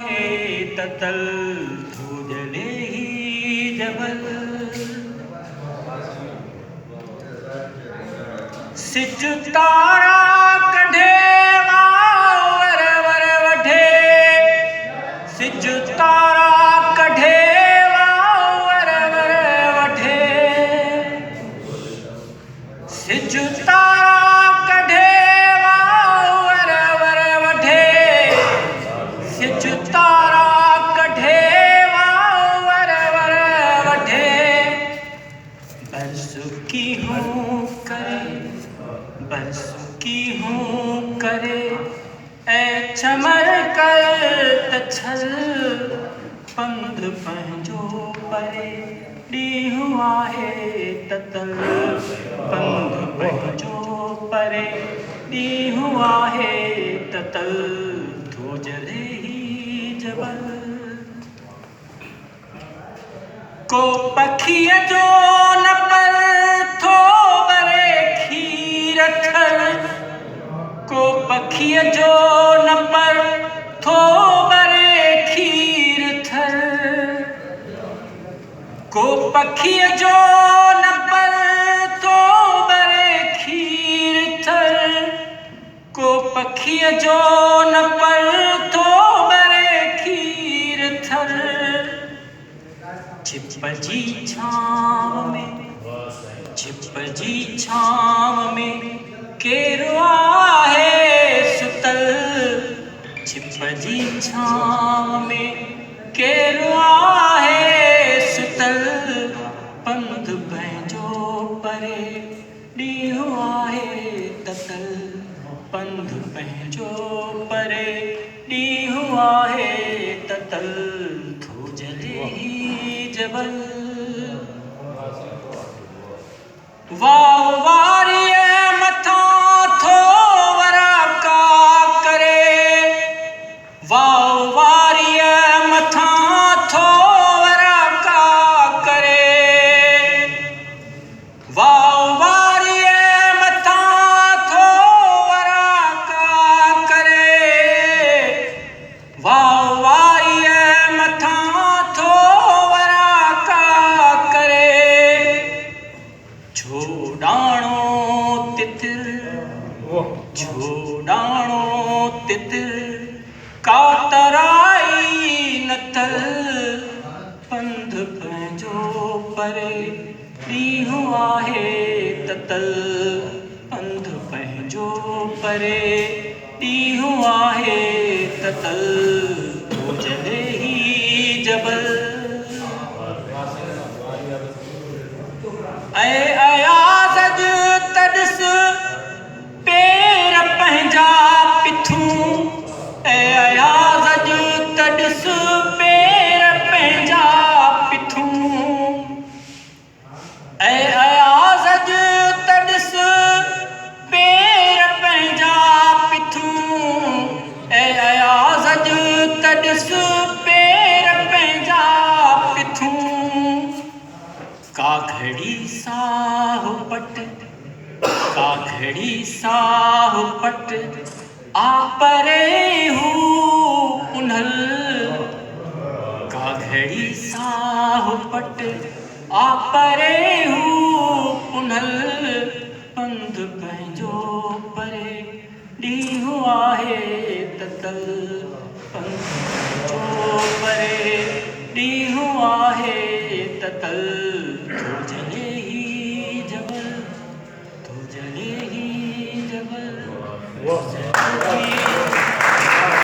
आहे ततल तू जले ही जबल सिज तारा कढे वर वर वढे सिज तारा कढे वर वर वढे सिज तारा कढे वर वर वढे सिज तारा कढे वर वर वढे बरसु की हूँ करे बरसु की हूँ करे ऐ चमर कर तछल पंध पंहिंजो परे ॾींहुं आहे ततल पंध पंहिंजो परे ॾींहुं आहे ततल थो जले ही जबल को पखीअ जो न पर थो बरे खीर थल को पखीअ जो न पर थो बरे खीर थल को पखीअ जो न पर थो बरे खीर थल को पखीअ जो न पर थो बरे खीर थल छिप जी छांव में केरु आहे सुतल छिप जी छांव में केरु आहे सुतल पंध पंहिंजो परे ॾींहुं आहे ततल पंध पंहिंजो परे ॾींहुं आहे ततल थो जले ही जबल वाह वारीअ मथां थो वराका करे वाह वारीअ मथां थो वराका करे वाह वारीअ मथां थो वराका करे वाह वारीअ मथां थो वराका करे छोड़ाणो तितिर कातराई नतल पंध पंहिंजो परे ॾींहुं आहे ततल पंध पंहिंजो परे ॾींहुं आहे ततल थो जले ही जबल ऐं अयाज़ तॾिस पेर पंहिंजा पिथूं ऐं अयाज़ तॾिस पेर पंहिंजा पिथूं ऐं अयाज़ तॾिस पेर पंहिंजा पिथूं ऐं अयाज़ तॾिस पेर पंहिंजा पिथूं का घड़ी साहु पट आ परे हूँ उन्हल का घड़ी साहु पट आ परे हूँ उन्हल पंध पंहिंजो परे ॾींहुं आहे ततल पंध पंहिंजो परे ॾींहुं आहे ततल थो जले ही जबल थो जले ही जबल